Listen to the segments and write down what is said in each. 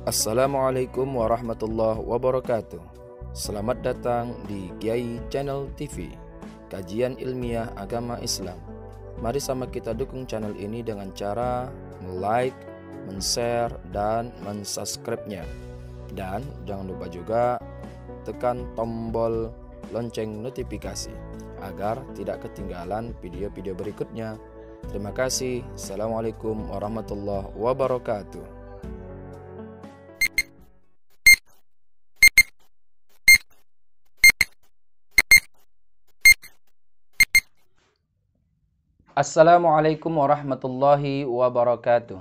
Assalamualaikum warahmatullahi wabarakatuh. Selamat datang di Kiai Channel TV, kajian ilmiah agama Islam. Mari sama kita dukung channel ini dengan cara like, share, dan subscribe-nya. Dan jangan lupa juga tekan tombol lonceng notifikasi agar tidak ketinggalan video-video berikutnya. Terima kasih. Assalamualaikum warahmatullahi wabarakatuh. Assalamualaikum warahmatullahi wabarakatuh.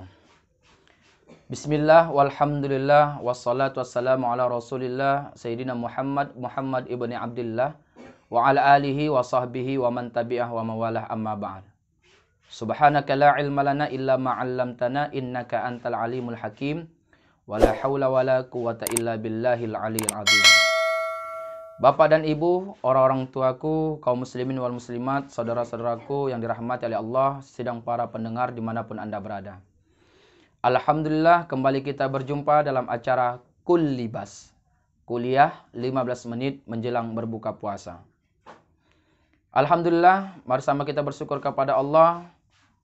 Bismillah, walhamdulillah, wassalatu wassalamu ala rasulillah Sayyidina Muhammad ibni Abdillah wa ala alihi wa sahbihi wa man tabi'ah wa mawalah amma ba'd. Subhanaka la ilma lana illa ma'allamtana innaka antal alimul hakim wa la hawla wa la quwata illa billahil aliyil azim. Bapak dan Ibu, orang-orang tuaku, kaum muslimin wal muslimat, saudara-saudaraku yang dirahmati oleh Allah, sidang para pendengar dimanapun Anda berada. Alhamdulillah, kembali kita berjumpa dalam acara Kullibas, kuliah 15 menit menjelang berbuka puasa. Alhamdulillah, mari sama kita bersyukur kepada Allah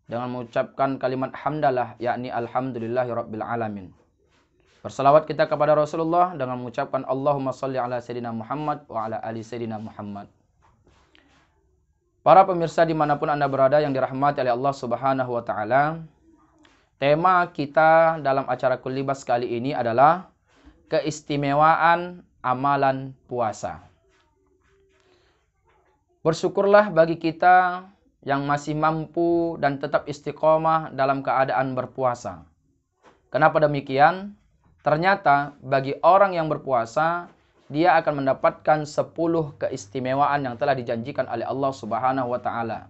dengan mengucapkan kalimat hamdalah, yakni alhamdulillahirabbil alamin. Bersalawat kita kepada Rasulullah dengan mengucapkan Allahumma salli ala Sayyidina Muhammad wa ala ali Sayyidina Muhammad. Para pemirsa dimanapun Anda berada yang dirahmati oleh Allah Subhanahu wa Ta'ala, tema kita dalam acara Kullibas kali ini adalah keistimewaan amalan puasa. Bersyukurlah bagi kita yang masih mampu dan tetap istiqomah dalam keadaan berpuasa. Kenapa demikian? Ternyata bagi orang yang berpuasa, dia akan mendapatkan 10 keistimewaan yang telah dijanjikan oleh Allah Subhanahu wa Ta'ala.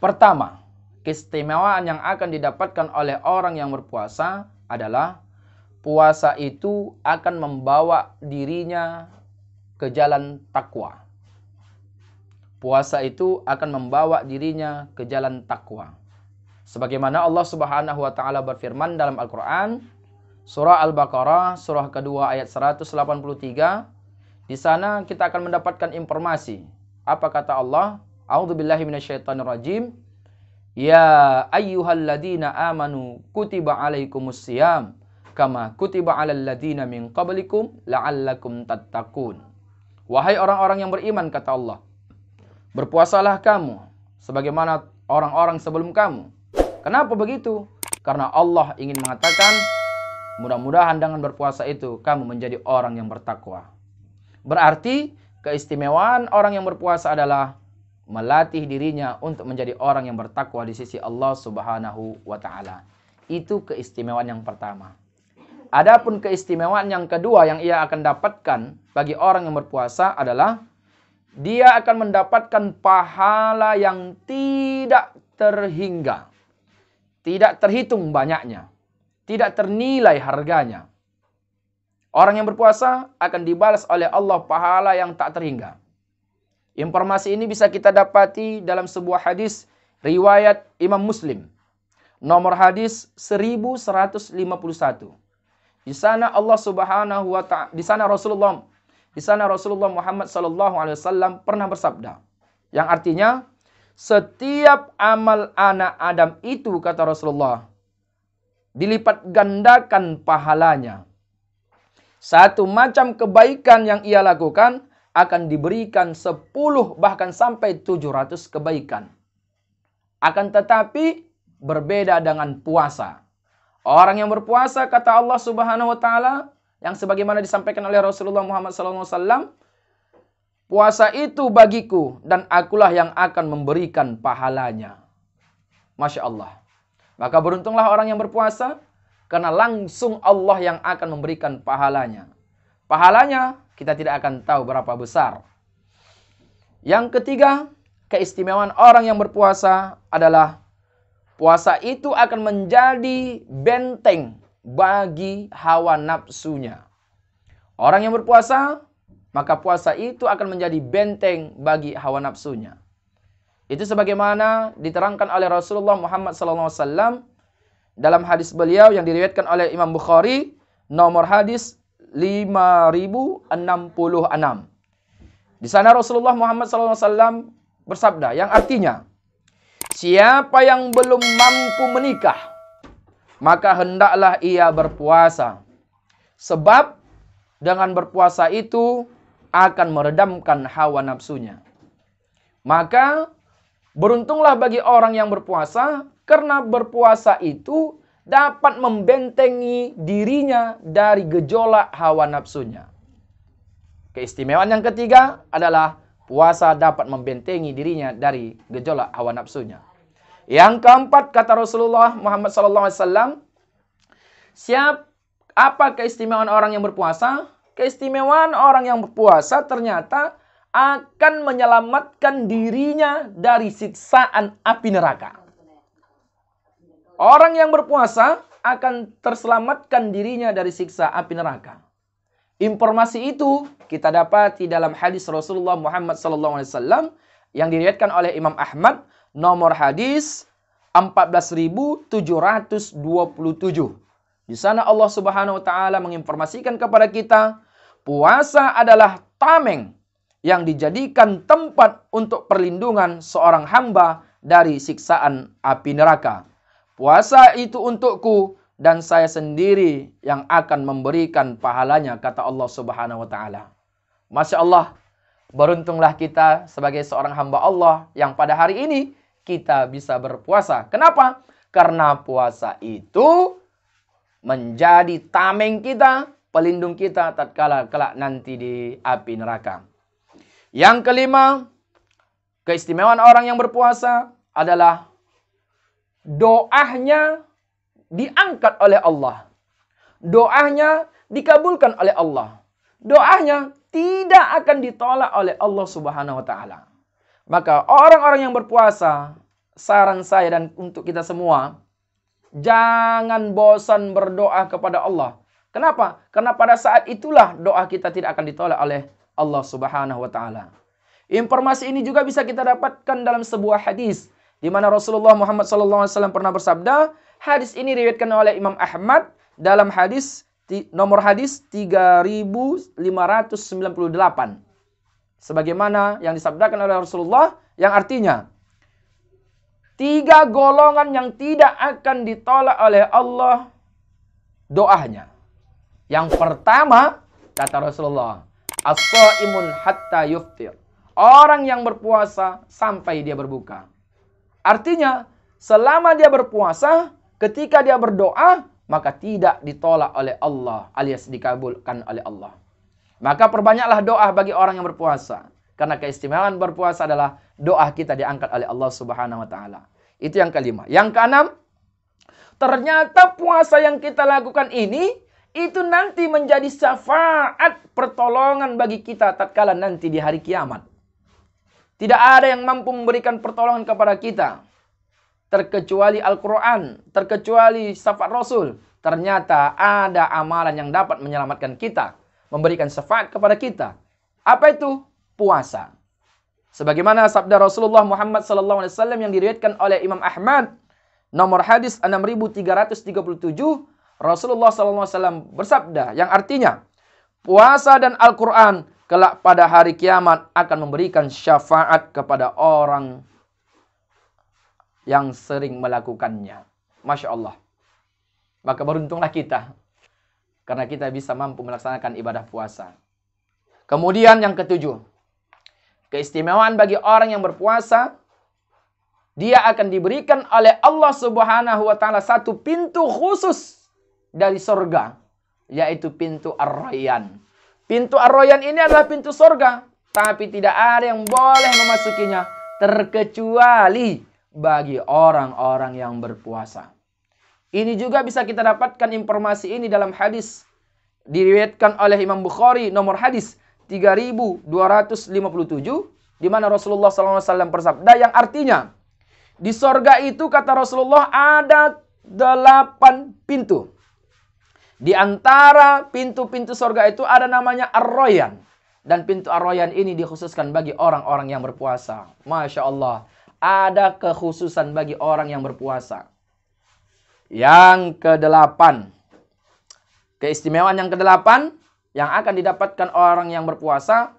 Pertama, keistimewaan yang akan didapatkan oleh orang yang berpuasa adalah puasa itu akan membawa dirinya ke jalan takwa. Puasa itu akan membawa dirinya ke jalan takwa. Sebagaimana Allah Subhanahu wa Ta'ala berfirman dalam Al-Qur'an, surah Al-Baqarah, surah kedua ayat 183. Di sana kita akan mendapatkan informasi. Apa kata Allah? A'udzubillahi minasyaitonirrajim. Ya ayyuhalladzina amanu kutiba alaikumus siyam kama kutiba alal ladzina min qablikum la'allakum tattaqun. Wahai orang-orang yang beriman, kata Allah, berpuasalah kamu sebagaimana orang-orang sebelum kamu. Kenapa begitu? Karena Allah ingin mengatakan, mudah-mudahan dengan berpuasa itu kamu menjadi orang yang bertakwa. Berarti keistimewaan orang yang berpuasa adalah melatih dirinya untuk menjadi orang yang bertakwa di sisi Allah Subhanahu wa Ta'ala. Itu keistimewaan yang pertama. Adapun keistimewaan yang kedua yang ia akan dapatkan bagi orang yang berpuasa adalah dia akan mendapatkan pahala yang tidak terhingga. Tidak terhitung banyaknya. Tidak ternilai harganya. Orang yang berpuasa akan dibalas oleh Allah pahala yang tak terhingga. Informasi ini bisa kita dapati dalam sebuah hadis riwayat Imam Muslim. Nomor hadis 1151. Di sana Allah Subhanahu wa Ta'ala, di sana Rasulullah Muhammad sallallahu alaihi wasallam pernah bersabda, yang artinya setiap amal anak Adam itu, kata Rasulullah, dilipat gandakan pahalanya. Satu macam kebaikan yang ia lakukan akan diberikan 10 bahkan sampai 700 kebaikan. Akan tetapi berbeda dengan puasa. Orang yang berpuasa, kata Allah Subhanahu wa Ta'ala, yang sebagaimana disampaikan oleh Rasulullah Muhammad SAW, puasa itu bagiku dan akulah yang akan memberikan pahalanya. Masya Allah. Maka beruntunglah orang yang berpuasa karena langsung Allah yang akan memberikan pahalanya. Pahalanya kita tidak akan tahu berapa besar. Yang ketiga, keistimewaan orang yang berpuasa adalah puasa itu akan menjadi benteng bagi hawa nafsunya. Orang yang berpuasa, maka puasa itu akan menjadi benteng bagi hawa nafsunya. Itu sebagaimana diterangkan oleh Rasulullah Muhammad SAW dalam hadis beliau yang diriwayatkan oleh Imam Bukhari, nomor hadis 5066. Di sana Rasulullah Muhammad SAW bersabda, yang artinya, siapa yang belum mampu menikah, maka hendaklah ia berpuasa. Sebab dengan berpuasa itu akan meredamkan hawa nafsunya. Maka beruntunglah bagi orang yang berpuasa, karena berpuasa itu dapat membentengi dirinya dari gejolak hawa nafsunya. Keistimewaan yang ketiga adalah puasa dapat membentengi dirinya dari gejolak hawa nafsunya. Yang keempat, kata Rasulullah Muhammad SAW, apa keistimewaan orang yang berpuasa? Keistimewaan orang yang berpuasa ternyata akan menyelamatkan dirinya dari siksaan api neraka. Orang yang berpuasa akan terselamatkan dirinya dari siksa api neraka. Informasi itu kita dapati dalam hadis Rasulullah Muhammad SAW yang diriwayatkan oleh Imam Ahmad, nomor hadis 14.727. Di sana Allah Subhanahu wa taala menginformasikan kepada kita, puasa adalah tameng yang dijadikan tempat untuk perlindungan seorang hamba dari siksaan api neraka. Puasa itu untukku dan saya sendiri yang akan memberikan pahalanya, kata Allah Subhanahu wa taala. Masya Allah, beruntunglah kita sebagai seorang hamba Allah yang pada hari ini kita bisa berpuasa. Kenapa? Karena puasa itu menjadi tameng kita, pelindung kita tatkala kelak nanti di api neraka. Yang kelima, keistimewaan orang yang berpuasa adalah doanya diangkat oleh Allah. Doanya dikabulkan oleh Allah. Doanya tidak akan ditolak oleh Allah Subhanahu wa taala. Maka orang-orang yang berpuasa, saran saya dan untuk kita semua, jangan bosan berdoa kepada Allah. Kenapa? Karena pada saat itulah doa kita tidak akan ditolak oleh Allah Subhanahu wa taala. Informasi ini juga bisa kita dapatkan dalam sebuah hadis di mana Rasulullah Muhammad SAW pernah bersabda. Hadis ini diriwayatkan oleh Imam Ahmad dalam nomor hadis 3598. Sebagaimana yang disabdakan oleh Rasulullah, yang artinya 3 golongan yang tidak akan ditolak oleh Allah doanya. Yang pertama, kata Rasulullah, as-shaimun hatta yuftir. Orang yang berpuasa sampai dia berbuka. Artinya, selama dia berpuasa, ketika dia berdoa, maka tidak ditolak oleh Allah, alias dikabulkan oleh Allah. Maka perbanyaklah doa bagi orang yang berpuasa. Karena keistimewaan berpuasa adalah doa kita diangkat oleh Allah Subhanahu wa taala. Itu yang kelima. Yang keenam, ternyata puasa yang kita lakukan ini, itu nanti menjadi syafaat pertolongan bagi kita tatkala nanti di hari kiamat. Tidak ada yang mampu memberikan pertolongan kepada kita terkecuali Al-Quran, terkecuali syafaat Rasul. Ternyata ada amalan yang dapat menyelamatkan kita, memberikan syafaat kepada kita. Apa itu? Puasa. Sebagaimana sabda Rasulullah Muhammad SAW yang diriwayatkan oleh Imam Ahmad, nomor hadis 6337, Rasulullah SAW bersabda, yang artinya, puasa dan Al-Quran kelak pada hari kiamat akan memberikan syafaat kepada orang yang sering melakukannya. Masya Allah. Maka beruntunglah kita, karena kita bisa mampu melaksanakan ibadah puasa. Kemudian yang ketujuh, keistimewaan bagi orang yang berpuasa, dia akan diberikan oleh Allah Subhanahu wa taala satu pintu khusus dari surga, yaitu pintu Ar-Rayyan. Pintu Ar-Rayyan ini adalah pintu surga, tapi tidak ada yang boleh memasukinya terkecuali bagi orang-orang yang berpuasa. Ini juga bisa kita dapatkan informasi ini dalam hadis diriwayatkan oleh Imam Bukhari, nomor hadis 3257, di mana Rasulullah SAW bersabda, yang artinya, di sorga itu, kata Rasulullah, ada 8 pintu. Di antara pintu-pintu sorga itu ada namanya Ar-Rayyan. Dan pintu Ar-Rayyan ini dikhususkan bagi orang-orang yang berpuasa. Masya Allah. Ada kekhususan bagi orang yang berpuasa. Yang kedelapan. Keistimewaan yang kedelapan yang akan didapatkan orang yang berpuasa,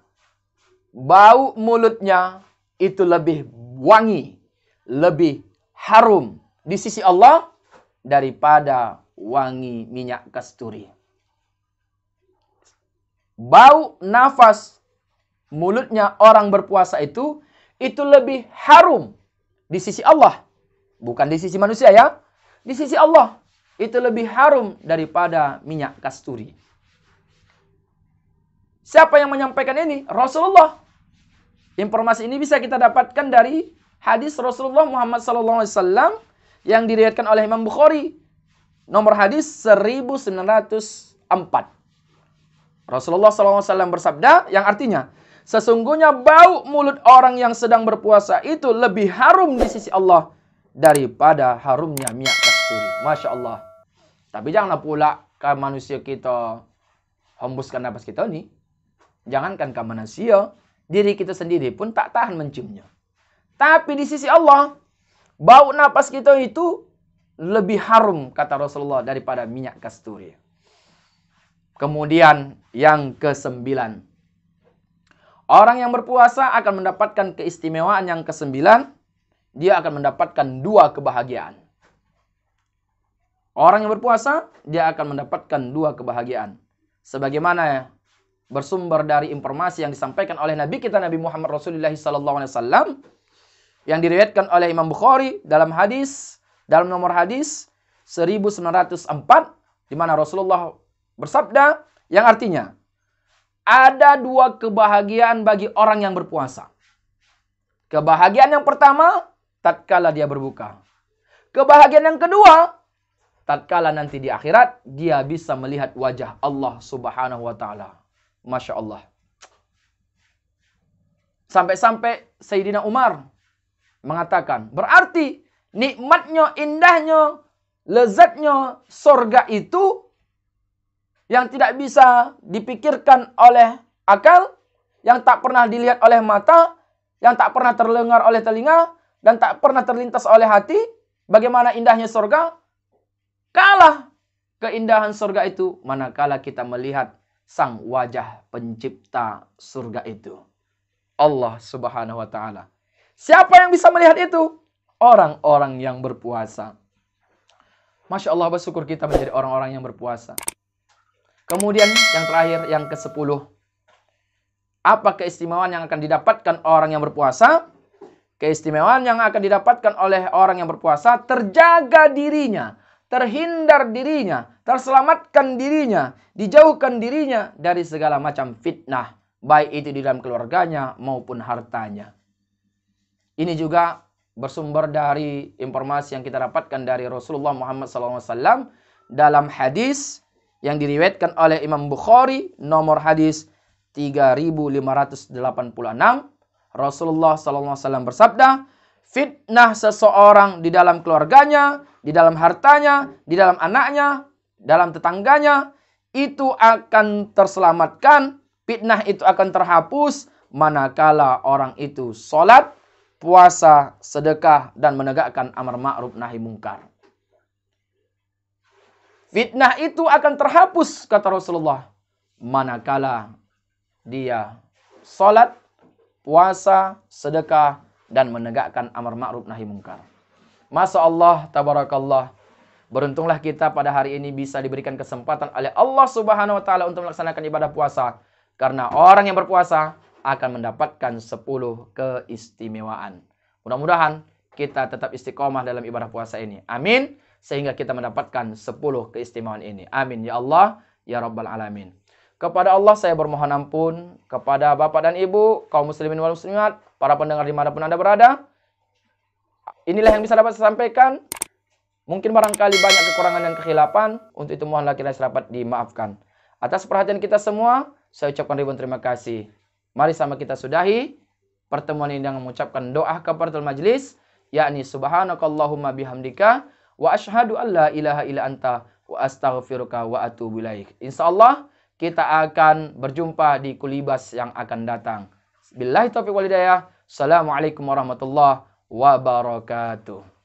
bau mulutnya itu lebih wangi, lebih harum di sisi Allah daripada wangi minyak kasturi. Bau nafas mulutnya orang berpuasa itu lebih harum di sisi Allah. Bukan di sisi manusia ya. Di sisi Allah itu lebih harum daripada minyak kasturi. Siapa yang menyampaikan ini? Rasulullah. Informasi ini bisa kita dapatkan dari hadis Rasulullah Muhammad SAW yang diriwayatkan oleh Imam Bukhari. Nomor hadis 1904. Rasulullah SAW bersabda yang artinya, sesungguhnya bau mulut orang yang sedang berpuasa itu lebih harum di sisi Allah daripada harumnya minyak kasturi. Masya Allah. Tapi janganlah pula ke manusia kita hembuskan nafas kita nih. Jangankan ke manusia, diri kita sendiri pun tak tahan menciumnya. Tapi di sisi Allah, bau nafas kita itu lebih harum, kata Rasulullah, daripada minyak kasturi. Kemudian yang ke-9. Orang yang berpuasa akan mendapatkan keistimewaan yang ke-9. Dia akan mendapatkan 2 kebahagiaan. Orang yang berpuasa, dia akan mendapatkan 2 kebahagiaan. Sebagaimana bersumber dari informasi yang disampaikan oleh Nabi kita Nabi Muhammad Rasulullah SAW yang diriwayatkan oleh Imam Bukhari dalam nomor hadis 1904 di mana Rasulullah bersabda yang artinya ada 2 kebahagiaan bagi orang yang berpuasa. Kebahagiaan yang pertama tatkala dia berbuka. Kebahagiaan yang kedua tatkala nanti di akhirat dia bisa melihat wajah Allah Subhanahu wa taala. Masya Allah. Sampai-sampai Sayyidina Umar mengatakan, berarti nikmatnya, indahnya, lezatnya surga itu yang tidak bisa dipikirkan oleh akal, yang tak pernah dilihat oleh mata, yang tak pernah terdengar oleh telinga, dan tak pernah terlintas oleh hati. Bagaimana indahnya surga? Kalah keindahan surga itu manakala kita melihat sang wajah pencipta surga itu, Allah Subhanahu wa taala. Siapa yang bisa melihat itu? Orang-orang yang berpuasa. Masya Allah, bersyukur kita menjadi orang-orang yang berpuasa. Kemudian yang terakhir, yang ke-10. Apa keistimewaan yang akan didapatkan orang yang berpuasa? Keistimewaan yang akan didapatkan oleh orang yang berpuasa, terjaga dirinya, terhindar dirinya, terselamatkan dirinya, dijauhkan dirinya dari segala macam fitnah, baik itu di dalam keluarganya maupun hartanya. Ini juga bersumber dari informasi yang kita dapatkan dari Rasulullah Muhammad SAW dalam hadis yang diriwayatkan oleh Imam Bukhari nomor hadis 3586. Rasulullah SAW bersabda, fitnah seseorang di dalam keluarganya, di dalam hartanya, di dalam anaknya, dalam tetangganya, itu akan terselamatkan, fitnah itu akan terhapus manakala orang itu sholat, puasa, sedekah, dan menegakkan amar ma'ruf nahi mungkar. Fitnah itu akan terhapus, kata Rasulullah, manakala dia sholat, puasa, sedekah, dan menegakkan amar ma'ruf nahi mungkar. Masya Allah, tabarakallah. Beruntunglah kita pada hari ini bisa diberikan kesempatan oleh Allah Subhanahu wa taala untuk melaksanakan ibadah puasa. Karena orang yang berpuasa akan mendapatkan 10 keistimewaan. Mudah-mudahan kita tetap istiqomah dalam ibadah puasa ini. Amin. Sehingga kita mendapatkan 10 keistimewaan ini. Amin. Ya Allah, ya Rabbal Alamin. Kepada Allah saya bermohon ampun. Kepada Bapak dan Ibu, kaum muslimin wal muslimat, para pendengar dimanapun Anda berada. Inilah yang bisa dapat saya sampaikan. Mungkin barangkali banyak kekurangan dan kekhilapan. Untuk itu mohonlah kiranya dapat dimaafkan. Atas perhatian kita semua, saya ucapkan ribuan terima kasih. Mari sama kita sudahi pertemuan ini dengan mengucapkan doa kafaratul majlis, yakni subhanakallahumma bihamdika wa asyhadu an la ilaha illa anta wa astaghfiruka wa atubu ilaik. Insyaallah kita akan berjumpa di Kulibas yang akan datang. Billahi taufiq wal hidayah. Assalamualaikum warahmatullahi wabarakatuh.